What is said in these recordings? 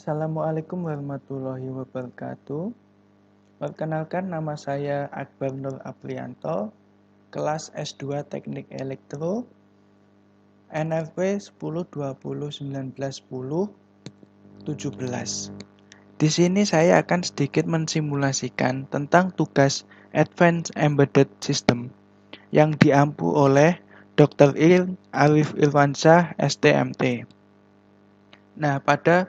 Assalamualaikum warahmatullahi wabarakatuh. Perkenalkan, nama saya Akbar Nur Aprianto, kelas S2 Teknik Elektro, NRP 1020191017. Di sini saya akan sedikit mensimulasikan tentang tugas Advanced Embedded System yang diampu oleh Dr. Arif Irwansyah, STMT. Nah, pada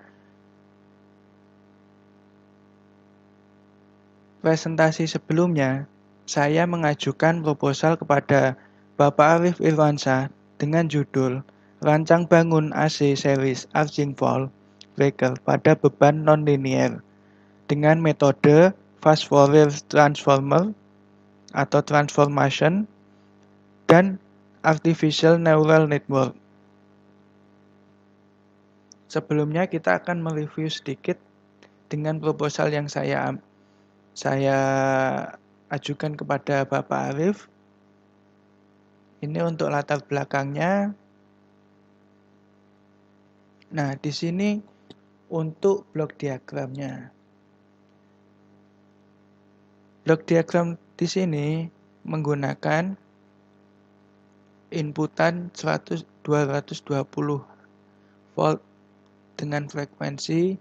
presentasi sebelumnya, saya mengajukan proposal kepada Bapak Arif Irwansyah dengan judul Rancang Bangun AC Series Arcing Fault Breaker pada beban nonlinear dengan metode Fast Fourier Transformer atau Transformation dan Artificial Neural Network. Sebelumnya kita akan mereview sedikit dengan proposal yang saya ajukan kepada Bapak Arif. Ini untuk latar belakangnya. Nah, di sini untuk blok diagramnya. Blok diagram di sini menggunakan inputan 220 volt dengan frekuensi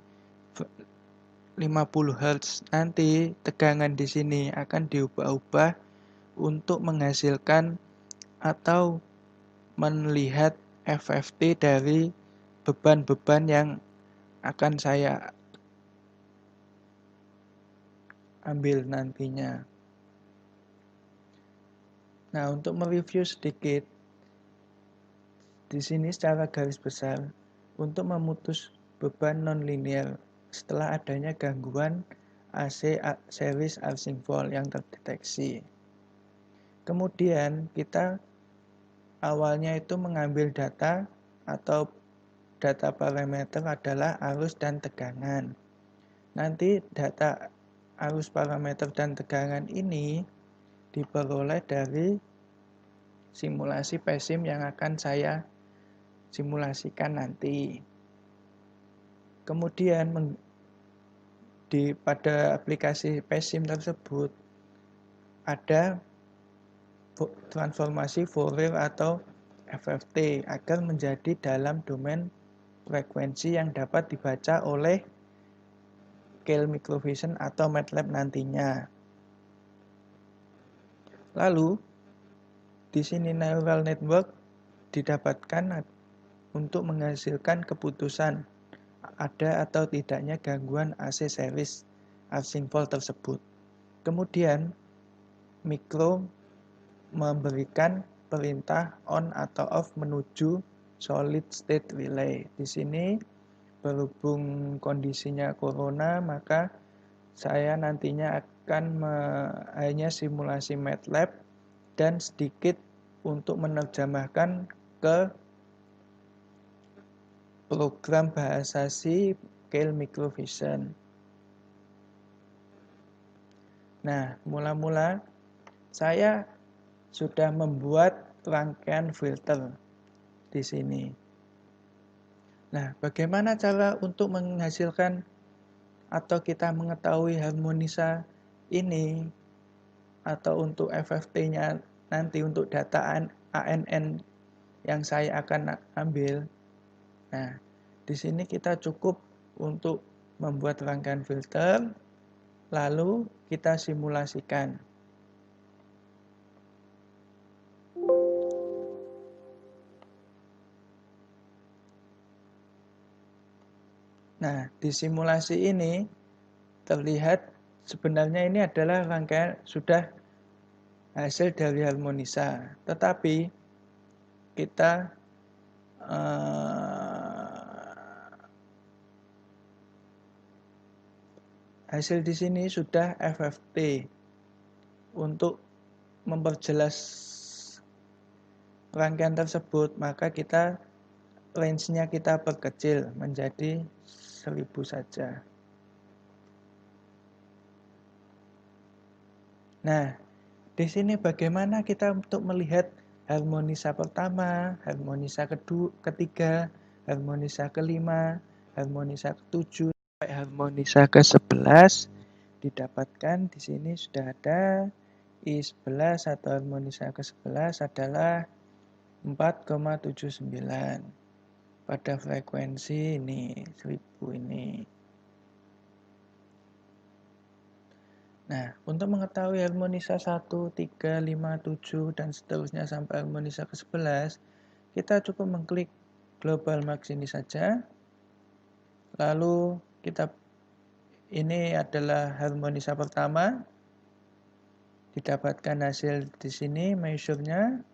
50 Hz. Nanti tegangan di sini akan diubah-ubah untuk menghasilkan atau melihat FFT dari beban-beban yang akan saya ambil nantinya. Nah, untuk mereview sedikit, di sini secara garis besar, untuk memutus beban nonlinear setelah adanya gangguan AC series arcing fault yang terdeteksi. Kemudian kita awalnya itu mengambil data atau data parameter adalah arus dan tegangan. Nanti data arus parameter dan tegangan ini diperoleh dari simulasi PESIM yang akan saya simulasikan nanti. Kemudian pada aplikasi PESIM tersebut ada transformasi Fourier atau FFT agar menjadi dalam domain frekuensi yang dapat dibaca oleh Keil Microvision atau MATLAB nantinya. Lalu di sini neural network didapatkan untuk menghasilkan keputusan ada atau tidaknya gangguan AC series arcing fault tersebut. Kemudian mikro memberikan perintah on atau off menuju solid state relay. Di sini berhubung kondisinya corona, maka saya nantinya akan hanya simulasi MATLAB dan sedikit untuk menerjemahkan ke program bahasa C Keil Microvision. Nah, mula-mula saya sudah membuat rangkaian filter di sini. Nah, bagaimana cara untuk menghasilkan atau kita mengetahui harmonisa ini atau untuk FFT-nya nanti untuk data ANN yang saya akan ambil. Nah, di sini kita cukup untuk membuat rangkaian filter, lalu kita simulasikan. Nah, di simulasi ini terlihat sebenarnya ini adalah rangkaian sudah hasil dari harmonisa, tetapi kita hasil di sini sudah FFT. Untuk memperjelas rangkaian tersebut, maka kita range-nya kita perkecil menjadi 1000 saja. Nah, di sini bagaimana kita untuk melihat harmonisa pertama, harmonisa ketiga, harmonisa kelima, harmonisa ketujuh. harmonisa ke-11 didapatkan di sini sudah ada I11 atau harmonisa ke-11 adalah 4,79 pada frekuensi ini 1000 ini. Nah, untuk mengetahui harmonisa 1, 3, 5, 7 dan seterusnya sampai harmonisa ke-11, kita cukup mengklik global max ini saja. Lalu ini adalah harmonisa pertama. Didapatkan hasil di sini measure-nya.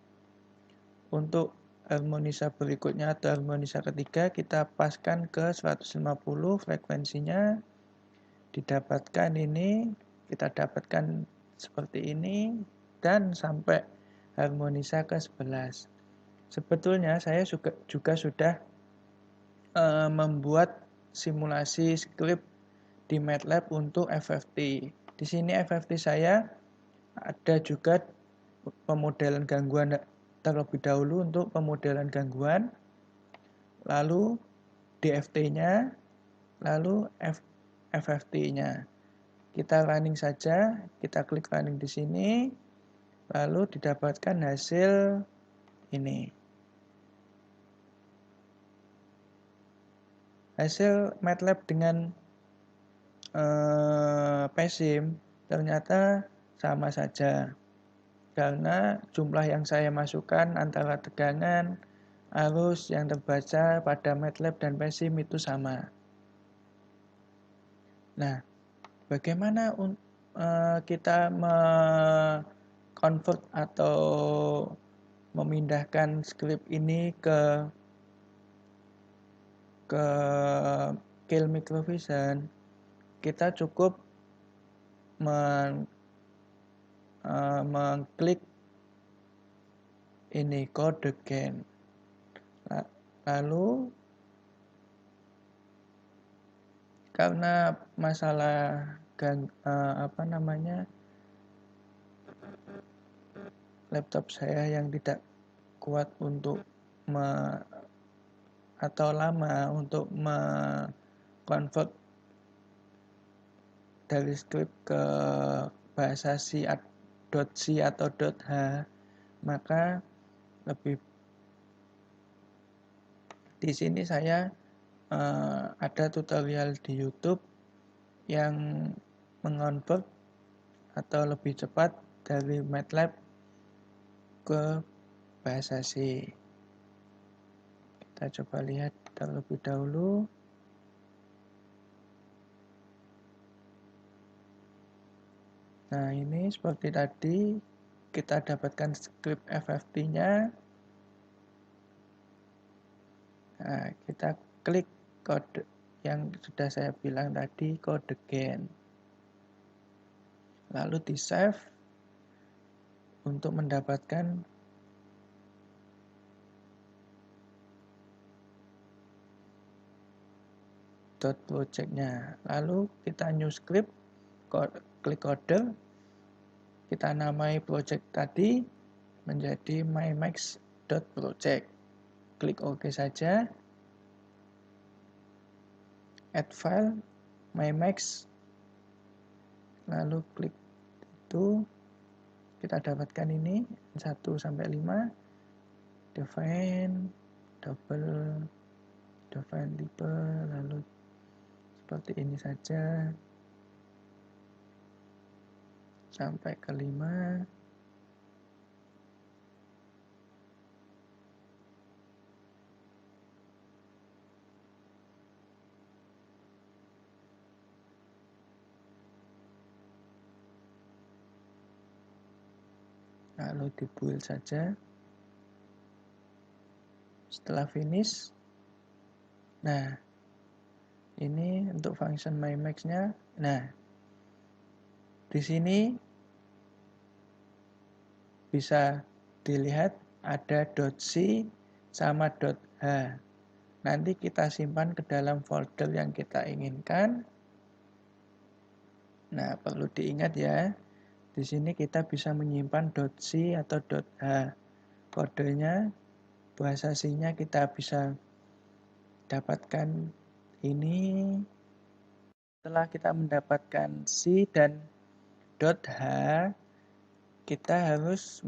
Untuk harmonisa berikutnya atau harmonisa ketiga kita paskan ke 150 frekuensinya. Didapatkan ini, kita dapatkan seperti ini dan sampai harmonisa ke-11. Sebetulnya saya juga sudah membuat simulasi skrip di MATLAB untuk FFT. Di sini FFT saya ada juga pemodelan gangguan terlebih dahulu untuk pemodelan gangguan, lalu DFT-nya, lalu FFT-nya. Kita running saja, kita klik running di sini, lalu didapatkan hasil ini. Hasil MATLAB dengan PESIM ternyata sama saja. Karena jumlah yang saya masukkan antara tegangan, arus yang terbaca pada MATLAB dan PESIM itu sama. Nah, bagaimana kita convert atau memindahkan skrip ini ke Keil Microvision? Kita cukup mengklik ini code gain. Lalu karena masalah laptop saya yang tidak kuat untuk atau lama untuk convert dari script ke bahasa C atau .h, maka di sini saya ada tutorial di YouTube yang mengonvert atau lebih cepat dari MATLAB ke bahasa C. Kita coba lihat terlebih dahulu. Nah, ini seperti tadi kita dapatkan script FFT-nya. Nah, kita klik kode yang sudah saya bilang tadi, kode gain. Lalu di save untuk mendapatkan .project-nya. Lalu kita new script, klik kode, kita namai project tadi menjadi mymax.project. Klik OK saja. Add file, mymax. Lalu klik itu, kita dapatkan ini 1 sampai 5. Define, double, define type, lalu seperti ini saja sampai ke 5. Lalu di build saja. Setelah finish, nah ini untuk function mymax-nya. Nah, di sini bisa dilihat ada .c sama .h. Nanti kita simpan ke dalam folder yang kita inginkan. Nah, perlu diingat ya. Di sini kita bisa menyimpan .c atau .h. Kodenya, bahasa C-nya kita bisa dapatkan ini. Setelah kita mendapatkan C dan dot H, kita harus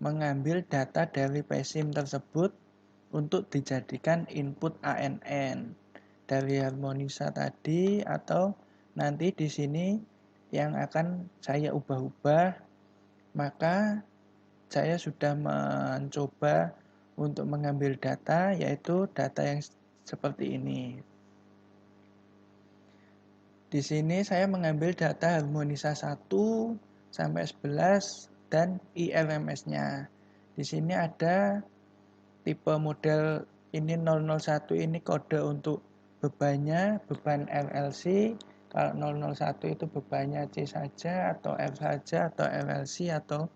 mengambil data dari PSIM tersebut untuk dijadikan input ANN dari harmonisa tadi, atau nanti di sini yang akan saya ubah-ubah. Maka saya sudah mencoba untuk mengambil data, yaitu data yang seperti ini. Di sini saya mengambil data harmonisa 1 sampai 11 dan IRMS-nya. Di sini ada tipe model ini 001, ini kode untuk bebannya, beban RLC. Kalau 001 itu bebannya C saja atau F saja atau RLC atau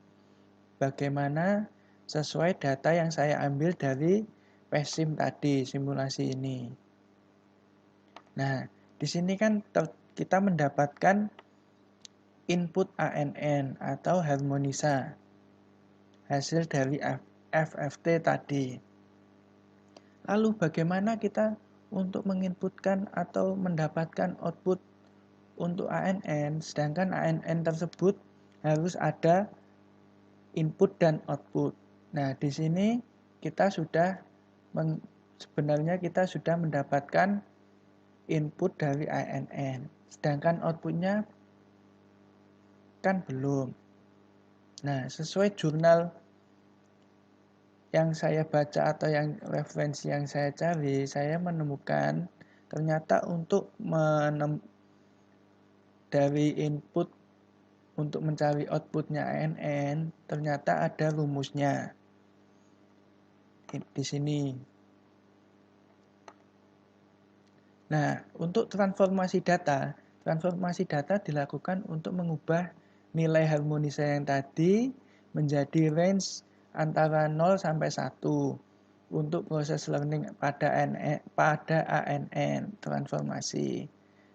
bagaimana, sesuai data yang saya ambil dari PSIM tadi, simulasi ini. Nah, di sini kan kita mendapatkan input ANN atau harmonisa, hasil dari FFT tadi. Lalu bagaimana kita untuk menginputkan atau mendapatkan output untuk ANN, sedangkan ANN tersebut harus ada input dan output. Nah, di sini kita sudah sebenarnya kita sudah mendapatkan input dari ANN, sedangkan outputnya kan belum. Nah, sesuai jurnal yang saya baca atau yang referensi yang saya cari, saya menemukan ternyata untuk dari input untuk mencari outputnya ANN, ternyata ada rumusnya di sini. Nah, untuk transformasi data dilakukan untuk mengubah nilai harmonisa yang tadi menjadi range antara 0 sampai 1 untuk proses learning pada ANN transformasi.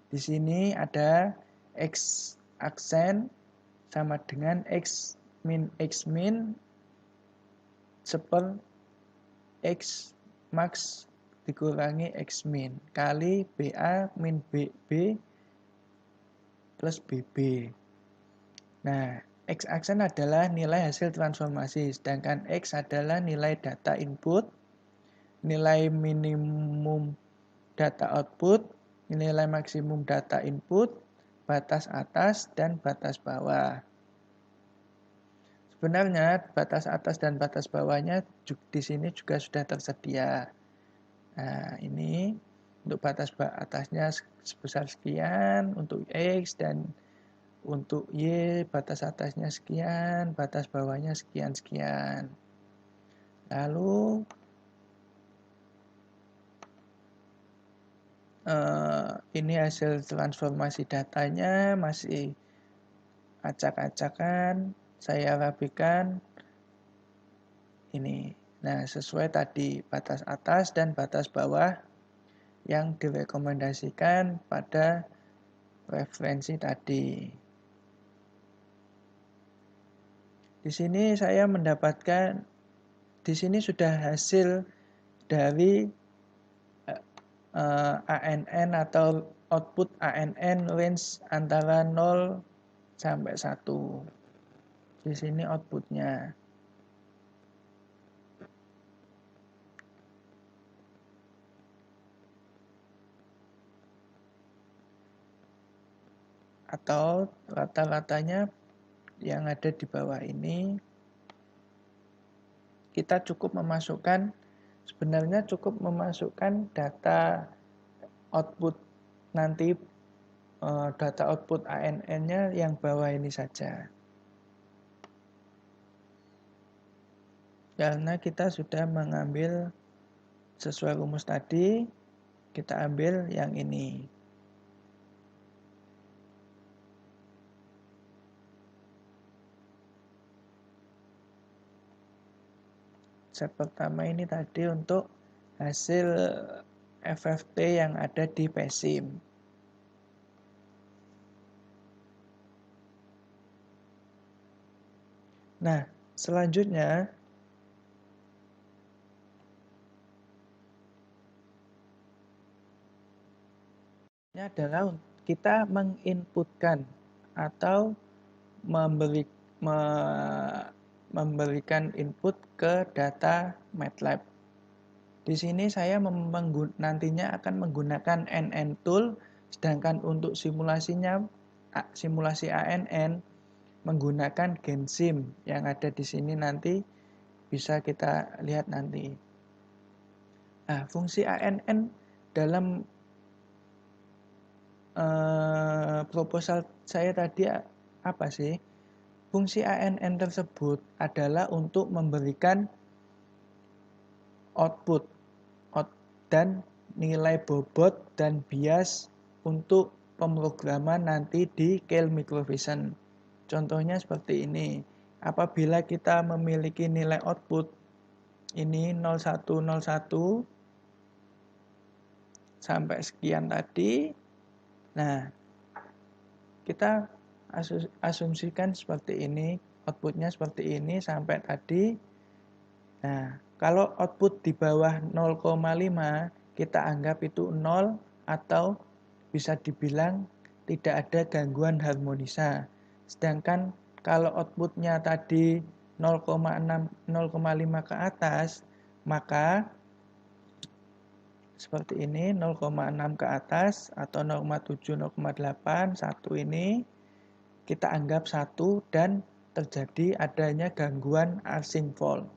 Di sini ada X aksen sama dengan X min seper X max dikurangi X min kali BA min BB plus BB. Nah, X aksen adalah nilai hasil transformasi, sedangkan X adalah nilai data input, nilai minimum data output, nilai maksimum data input, batas atas dan batas bawah. Sebenarnya batas atas dan batas bawahnya di sini juga sudah tersedia. Nah, ini untuk batas atasnya sebesar sekian untuk X, dan untuk Y batas atasnya sekian, batas bawahnya sekian-sekian. Lalu ini hasil transformasi datanya masih acak-acakan, saya rapikan ini. Nah, sesuai tadi batas atas dan batas bawah yang direkomendasikan pada referensi tadi. Di sini saya mendapatkan, di sini sudah hasil dari ANN atau output ANN range antara 0 sampai 1. Di sini outputnya. Atau rata-ratanya yang ada di bawah ini, kita cukup memasukkan, sebenarnya cukup memasukkan data output nanti, data output ANN-nya yang bawah ini saja. Karena kita sudah mengambil sesuai rumus tadi, kita ambil yang ini. Set pertama ini tadi untuk hasil FFT yang ada di PSIM. Nah, selanjutnya Ini adalah kita menginputkan atau memberi, me, memberikan input ke data MATLAB. Di sini saya nantinya akan menggunakan NN tool, sedangkan untuk simulasinya simulasi ANN menggunakan GenSim yang ada di sini nanti bisa kita lihat nanti. Nah, fungsi ANN dalam proposal saya tadi apa sih? Fungsi ANN tersebut adalah untuk memberikan output dan nilai bobot dan bias untuk pemrograman nanti di Keil Microvision. Contohnya seperti ini. Apabila kita memiliki nilai output ini 0101 sampai sekian tadi. Nah, kita asumsikan seperti ini, outputnya seperti ini sampai tadi. Nah, kalau output di bawah 0,5 kita anggap itu 0 atau bisa dibilang tidak ada gangguan harmonisa. Sedangkan kalau outputnya tadi 0,6, 0,5 ke atas, maka seperti ini 0,6 ke atas atau 0,7, 0,8, 1 ini kita anggap 1 dan terjadi adanya gangguan arcing fault.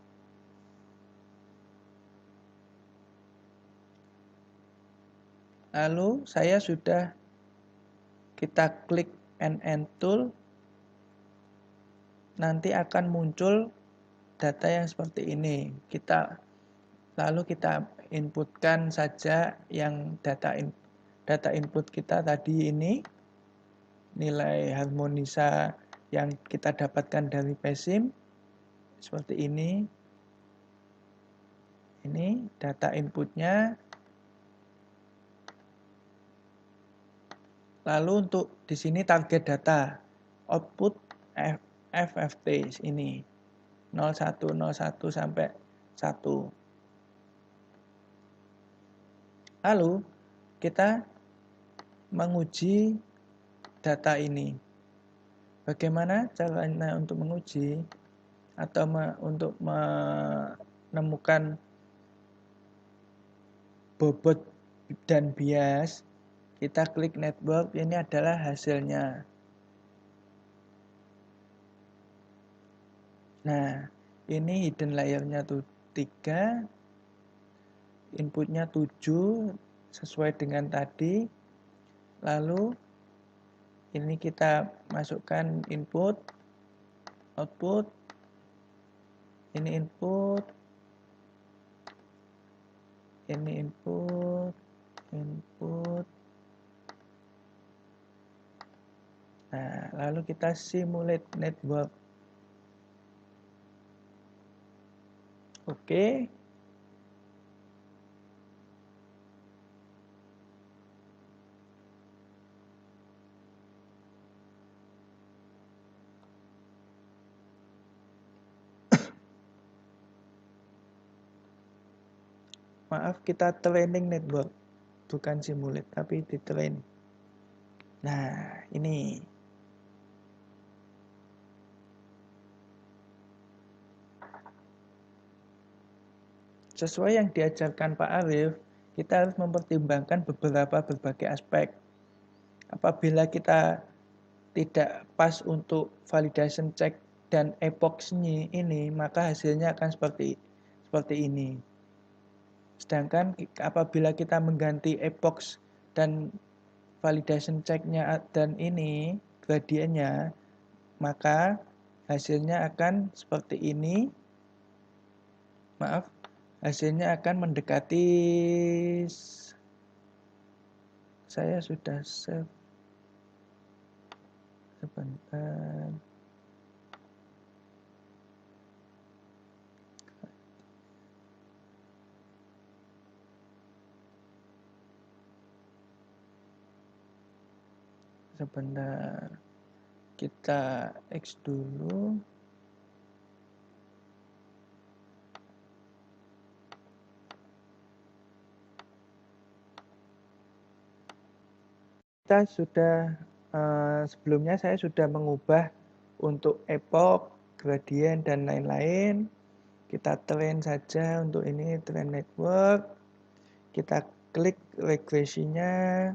Lalu kita klik NN tool, nanti akan muncul data yang seperti ini. Lalu kita inputkan saja yang data input kita tadi ini, nilai harmonisa yang kita dapatkan dari PESIM seperti ini. Ini data inputnya. Lalu untuk di sini target data output FFT ini 0101 sampai 1. Lalu kita menguji data ini. Bagaimana caranya untuk menguji atau untuk menemukan bobot dan bias? Kita klik network, ini adalah hasilnya. Nah, ini hidden layernya 3, inputnya 7 sesuai dengan tadi. Lalu ini kita masukkan input, output, ini input, ini input. Nah, lalu kita simulate network. Oke. Maaf, kita training network. Bukan simulate, tapi di train. Nah, ini. Sesuai yang diajarkan Pak Arif, kita harus mempertimbangkan berbagai aspek. Apabila kita tidak pas untuk validation check dan epoxnya ini, maka hasilnya akan seperti ini. Sedangkan apabila kita mengganti epox dan validation check-nya dan ini gradiennya, maka hasilnya akan seperti ini. Maaf, hasilnya akan mendekati, saya sudah save sebentar. Sebentar, kita X dulu. Kita sudah sebelumnya saya sudah mengubah untuk epoch, gradient dan lain-lain. Kita train saja untuk ini train network. Kita klik regresinya,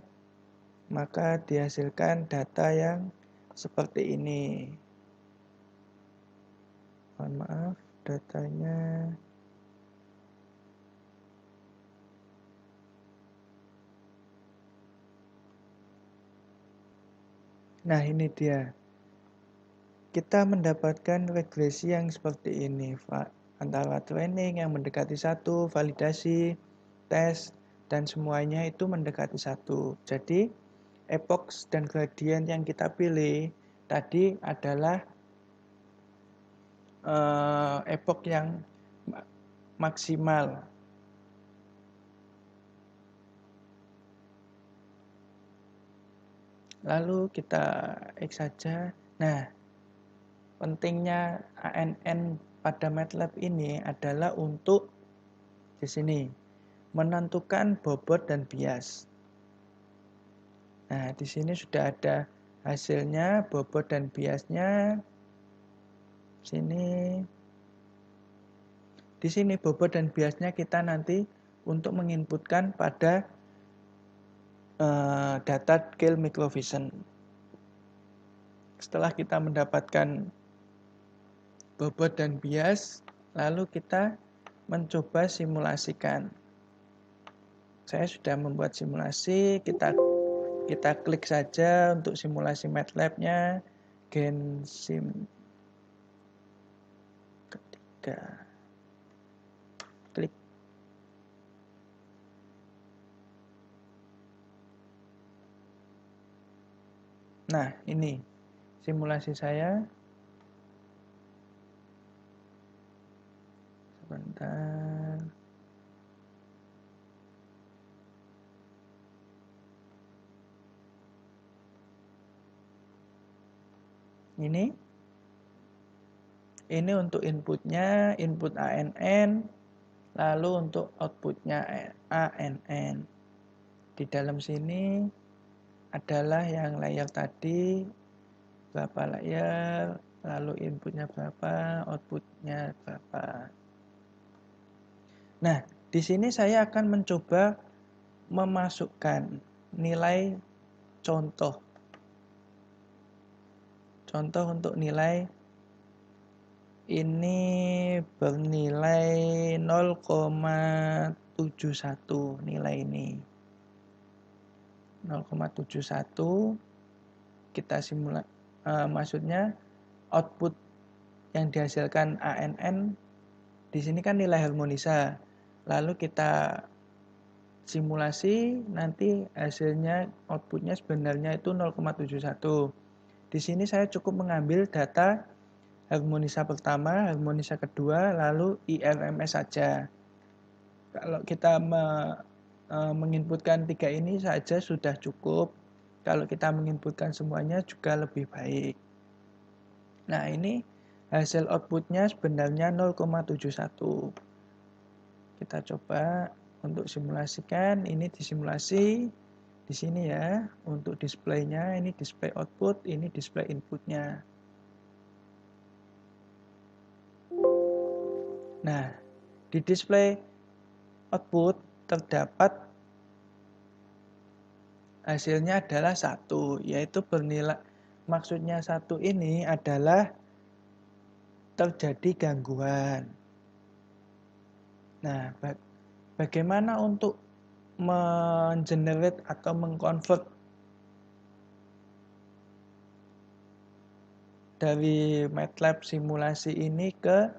maka dihasilkan data yang seperti ini. Mohon maaf, datanya nah ini dia. Kita mendapatkan regresi yang seperti ini, antara training yang mendekati 1, validasi, tes, dan semuanya itu mendekati 1. Jadi epoch dan gradient yang kita pilih tadi adalah epoch yang maksimal. Lalu kita X saja. Nah, pentingnya ANN pada MATLAB ini adalah untuk di sini menentukan bobot dan bias. Nah, di sini sudah ada hasilnya, bobot dan biasnya. Di sini bobot dan biasnya kita nanti untuk menginputkan pada data scale microvision. Setelah kita mendapatkan bobot dan bias, lalu kita mencoba simulasikan. Saya sudah membuat simulasi, kita klik saja untuk simulasi MATLAB-nya, GenSim ketiga. Klik. Nah, ini simulasi saya. Sebentar. Ini untuk inputnya, input ANN, lalu untuk outputnya ANN. Di dalam sini adalah yang layer tadi, berapa layer, lalu inputnya berapa, outputnya berapa. Nah, di sini saya akan mencoba memasukkan nilai contoh. Contoh untuk nilai ini bernilai 0,71 nilai ini. 0,71 kita maksudnya output yang dihasilkan ANN di sini kan nilai harmonisa. Lalu kita simulasi, nanti hasilnya outputnya sebenarnya itu 0,71. Di sini saya cukup mengambil data harmonisa pertama, harmonisa kedua, lalu IRMS saja. Kalau kita menginputkan 3 ini saja sudah cukup. Kalau kita menginputkan semuanya juga lebih baik. Nah, ini hasil outputnya sebenarnya 0,71. Kita coba untuk simulasikan, ini disimulasi di sini ya. Untuk displaynya, ini display output, ini display inputnya. Nah, di display output terdapat hasilnya adalah 1, yaitu bernilai, maksudnya 1 ini adalah terjadi gangguan. Nah, bagaimana untuk mengenerate atau mengkonvert dari MATLAB simulasi ini ke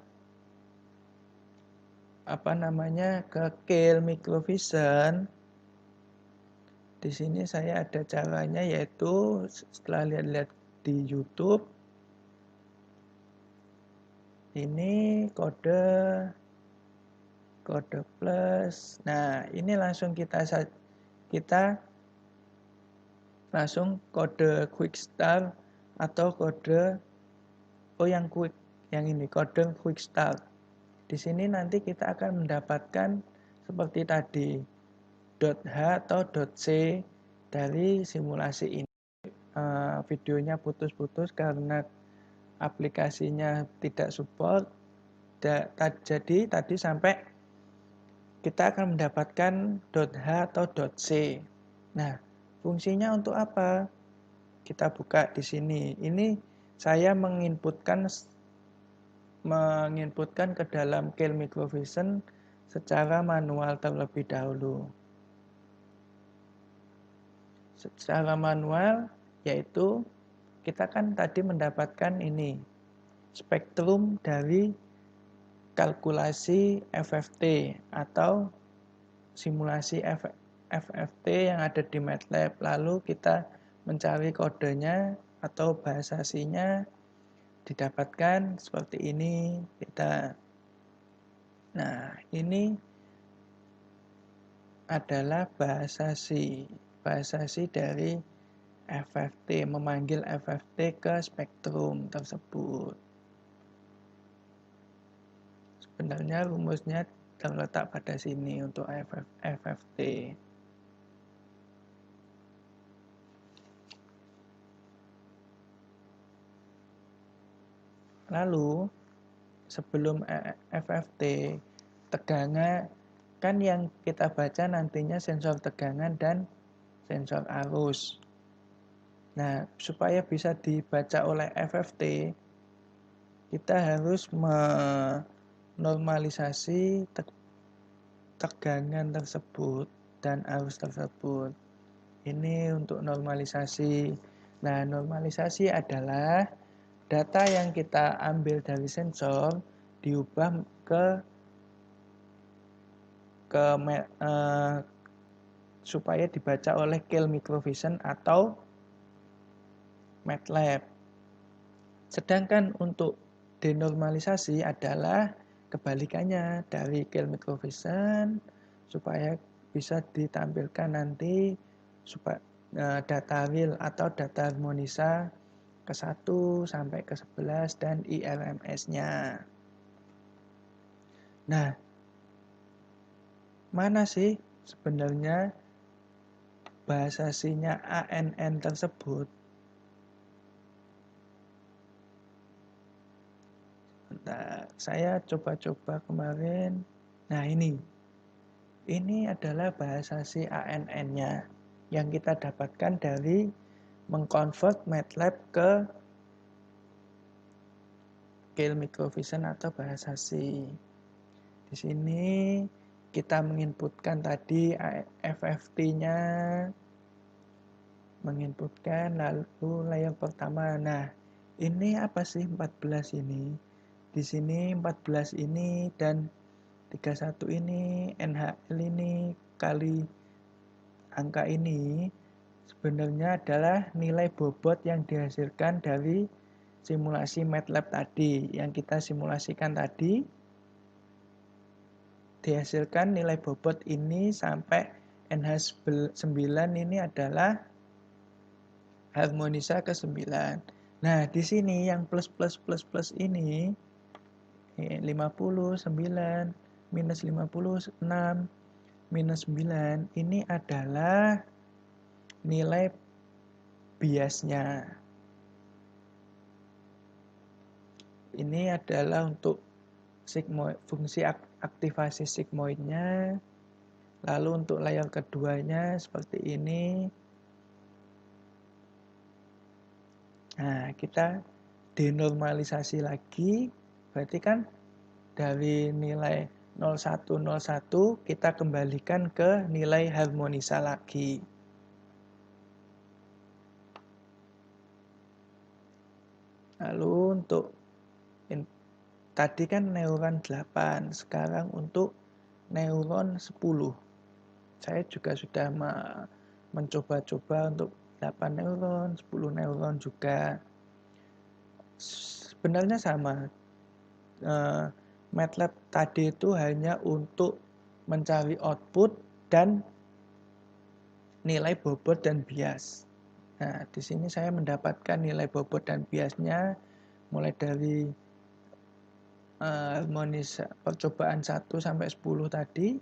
ke scale microvision. Di sini saya ada caranya, yaitu setelah lihat-lihat di YouTube, ini kode plus. Nah, ini langsung kita langsung kode quick start atau kode yang ini kode quick start. Di sini nanti kita akan mendapatkan seperti tadi .h atau .c Dari simulasi ini videonya putus-putus karena aplikasinya tidak support. Jadi tadi sampai kita akan mendapatkan .h atau .c. Nah, fungsinya untuk apa? Kita buka di sini. Ini saya menginputkan ke dalam Keil Microvision secara manual terlebih dahulu. Secara manual yaitu kita kan tadi mendapatkan ini spektrum dari kalkulasi FFT atau simulasi FFT yang ada di MATLAB. Lalu kita mencari kodenya atau bahasa C-nya, didapatkan seperti ini. Nah, ini adalah bahasa C. Bahasa C dari FFT, memanggil FFT ke spektrum tersebut. Sebenarnya rumusnya terletak pada sini untuk FFT. Lalu sebelum FFT, tegangan kan yang kita baca nantinya sensor tegangan dan sensor arus. Nah, supaya bisa dibaca oleh FFT, kita harus menormalisasi tegangan tersebut dan arus tersebut. Ini untuk normalisasi. Nah, normalisasi adalah data yang kita ambil dari sensor diubah supaya dibaca oleh Keil Microvision atau MATLAB. Sedangkan untuk denormalisasi adalah kebalikannya dari Keil Microvision supaya bisa ditampilkan nanti data real atau data harmonisa ke-1 sampai ke-11 dan IRMS-nya. Nah, mana sih sebenarnya bahasa C-nya ANN tersebut? Bentar, saya coba-coba kemarin. Nah, ini adalah bahasa C ANN-nya yang kita dapatkan dari mengkonvert MATLAB ke Keil Microvision atau bahasa C. Di sini kita menginputkan tadi FFT-nya, menginputkan lalu layer pertama. Nah, ini apa sih 14 ini? Di sini 14 ini dan 31 ini, NHL ini kali angka ini sebenarnya adalah nilai bobot yang dihasilkan dari simulasi MATLAB tadi. Yang kita simulasikan tadi dihasilkan nilai bobot ini sampai NH9 ini adalah harmonisa ke-9. Nah, di sini yang plus ini 50, 9, minus 50, 6, minus 9 ini adalah nilai biasnya. Ini adalah untuk sigmoid, fungsi aktivasi sigmoidnya. Lalu untuk layer keduanya seperti ini. Nah, kita denormalisasi lagi. Berarti kan dari nilai 0101 kita kembalikan ke nilai harmonisa lagi. Lalu untuk tadi kan neuron 8, sekarang untuk neuron 10. Saya juga sudah mencoba-coba untuk 8 neuron, 10 neuron juga. Sebenarnya sama. MATLAB tadi itu hanya untuk mencari output dan nilai bobot dan bias. Nah, di sini saya mendapatkan nilai bobot dan biasnya mulai dari harmonisa percobaan 1 sampai 10 tadi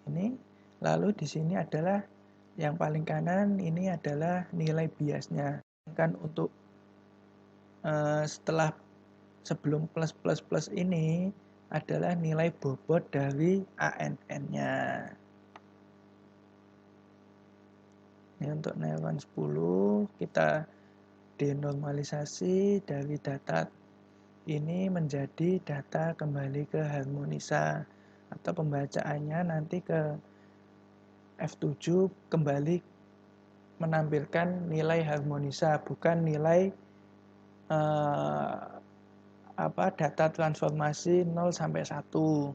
ini, lalu di sini adalah Yang paling kanan ini adalah nilai biasnya. Kan untuk setelah sebelum plus plus plus ini adalah nilai bobot dari ANN-nya. Ini untuk nilai 10 kita denormalisasi dari data ini menjadi data kembali ke harmonisa, atau pembacaannya nanti ke F7 kembali menampilkan nilai harmonisa, bukan nilai data transformasi 0 sampai 1.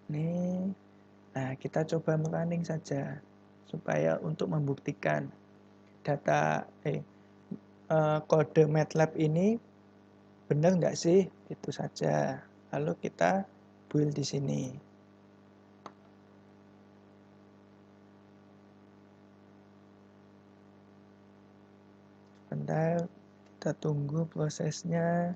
Ini, nah kita coba running saja supaya untuk membuktikan data kode MATLAB ini benar nggak sih, itu saja. Lalu kita build di sini. Sebentar, kita tunggu prosesnya.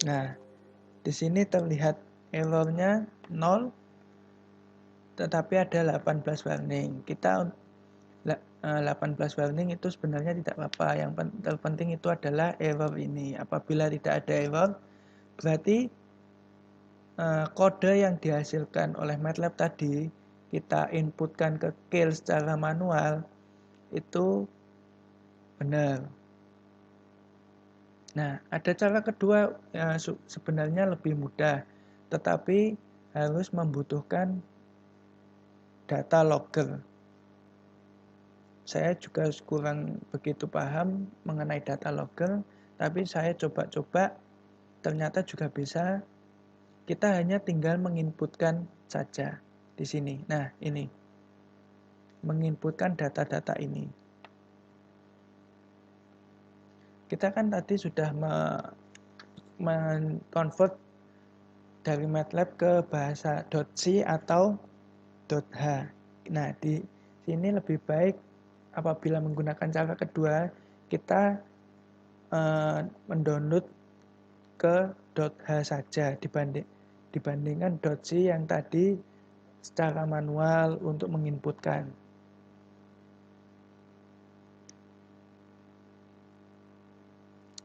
Nah, di sini terlihat errornya 0, tetapi ada 18 warning. Kita 18 warning itu sebenarnya tidak apa-apa. Yang terpenting itu adalah error ini. Apabila tidak ada error, berarti kode yang dihasilkan oleh MATLAB tadi kita inputkan ke Keil secara manual itu benar. Nah, ada cara kedua yang sebenarnya lebih mudah, tetapi harus membutuhkan data logger. Saya juga kurang begitu paham mengenai data logger, tapi saya coba-coba ternyata juga bisa. Kita hanya tinggal menginputkan saja di sini. Nah, ini menginputkan data-data ini. Kita kan tadi sudah men-convert dari MATLAB ke bahasa .c atau .h. Nah, di sini lebih baik apabila menggunakan cara kedua, kita mendownload ke .h saja dibandingkan .c yang tadi secara manual untuk menginputkan.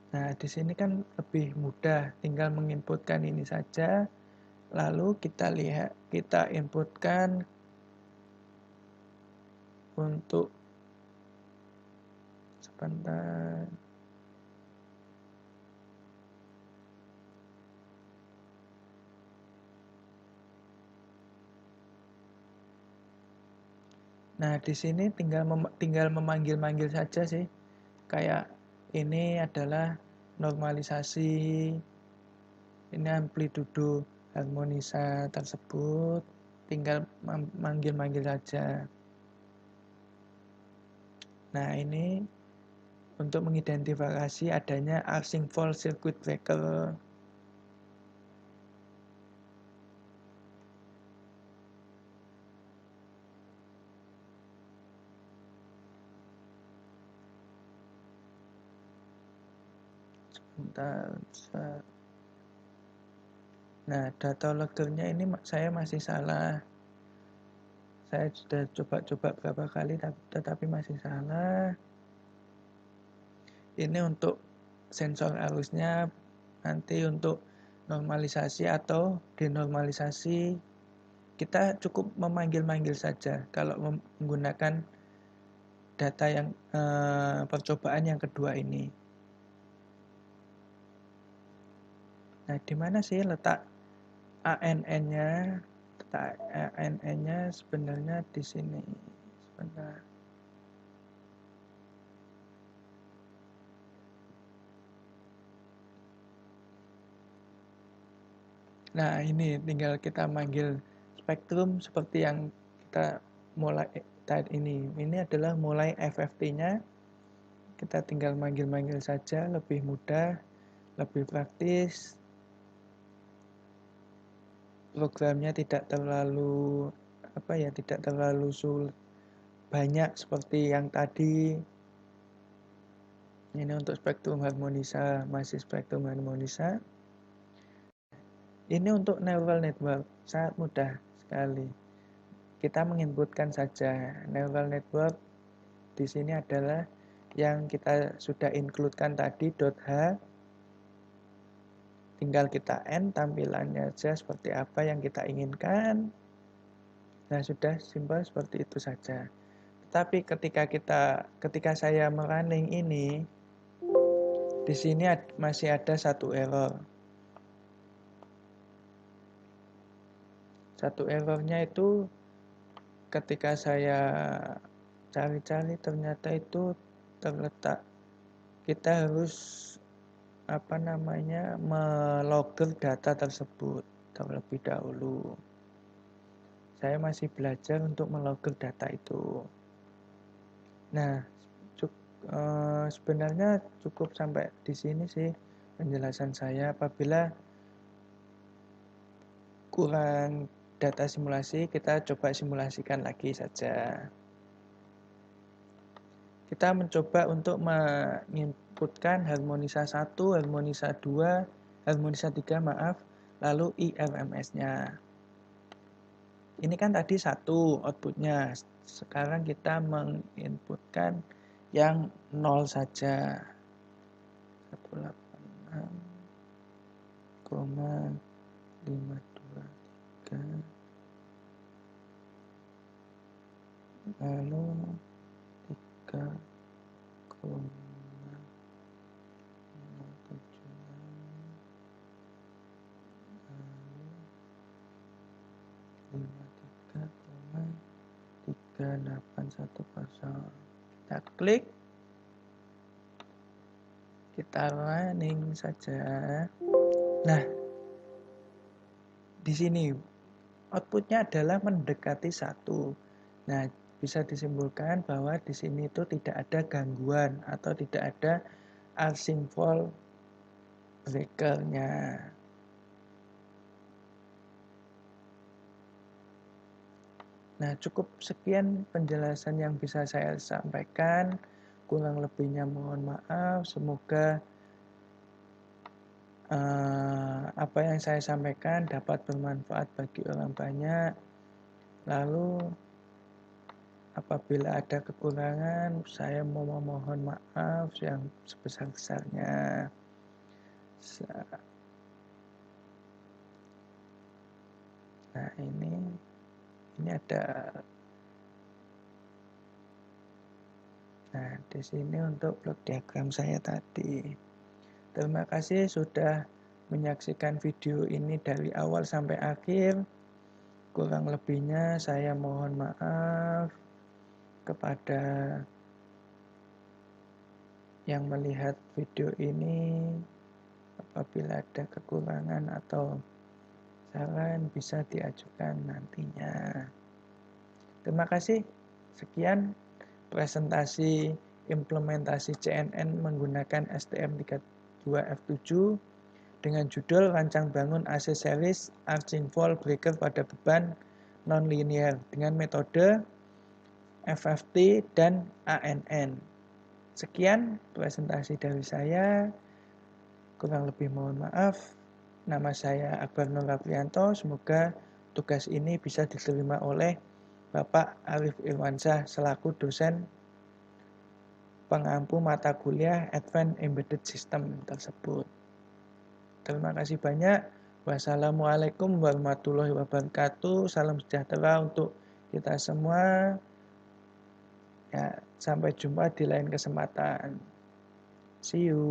Nah, di sini kan lebih mudah, tinggal menginputkan ini saja, lalu kita lihat, kita inputkan untuk sebentar. Nah, di sini tinggal memanggil-manggil saja sih. Kayak ini adalah normalisasi, ini amplitudo harmonisa tersebut, tinggal manggil-manggil saja. Nah, ini untuk mengidentifikasi adanya arcing fault circuit breaker. Sebentar. Nah, data loggernya ini saya masih salah. Saya sudah coba-coba berapa kali tetapi masih salah. Ini untuk sensor arusnya, nanti untuk normalisasi atau denormalisasi kita cukup memanggil-manggil saja kalau menggunakan data yang percobaan yang kedua ini. Nah, di mana sih letak ANN-nya? Letak ANN-nya sebenarnya di sini. Sebentar. Nah, ini tinggal kita manggil spektrum seperti yang kita mulai tadi ini. Ini adalah mulai FFT-nya. Kita tinggal manggil-manggil saja, lebih mudah, lebih praktis. Programnya tidak terlalu tidak terlalu sulit banyak seperti yang tadi. Ini untuk spektrum harmonisa, masih spektrum harmonisa. Ini untuk neural network, sangat mudah sekali. Kita menginputkan saja neural network. Di sini adalah yang kita sudah include-kan tadi .h. Tinggal kita N tampilannya aja seperti apa yang kita inginkan. Nah, sudah simpel seperti itu saja. Tetapi ketika saya merunning ini, di sini masih ada satu error. Satu errornya itu ketika saya cari-cari ternyata itu terletak, kita harus melogger data tersebut terlebih dahulu. Saya masih belajar untuk melogger data itu. Nah, sebenarnya cukup sampai di sini sih penjelasan saya. Apabila kurang data simulasi, kita coba simulasikan lagi saja. Kita mencoba untuk menginputkan harmonisa 1, harmonisa 2, harmonisa 3, lalu IRMS-nya. Ini kan tadi 1 outputnya. Sekarang kita menginputkan yang 0 saja. 186,523, lalu 3,076,53,3810. Kita klik, kita running saja. Nah, di sini outputnya adalah mendekati 1. Nah, bisa disimpulkan bahwa di sini itu tidak ada gangguan atau tidak ada asynchron breaker-nya. Nah, cukup sekian penjelasan yang bisa saya sampaikan. Kurang lebihnya mohon maaf. Semoga apa yang saya sampaikan dapat bermanfaat bagi orang banyak. Lalu apabila ada kekurangan, saya memohon maaf yang sebesar-besarnya. Nah, ini ada. Nah, di sini untuk blok diagram saya tadi. Terima kasih sudah menyaksikan video ini dari awal sampai akhir. Kurang lebihnya saya mohon maaf kepada yang melihat video ini. Apabila ada kekurangan atau saran bisa diajukan nantinya. Terima kasih. Sekian presentasi implementasi CNN menggunakan STM32F7 dengan judul Rancang Bangun AC Series Arching Fault Breaker pada beban nonlinear dengan metode FFT dan ANN. Sekian presentasi dari saya. Kurang lebih mohon maaf. Nama saya Akbar Nur Aprianto. Semoga tugas ini bisa diterima oleh Bapak Arif Irwansyah selaku dosen pengampu mata kuliah Advanced Embedded System tersebut. Terima kasih banyak. Wassalamualaikum warahmatullahi wabarakatuh. Salam sejahtera untuk kita semua. Ya, sampai jumpa di lain kesempatan. See you.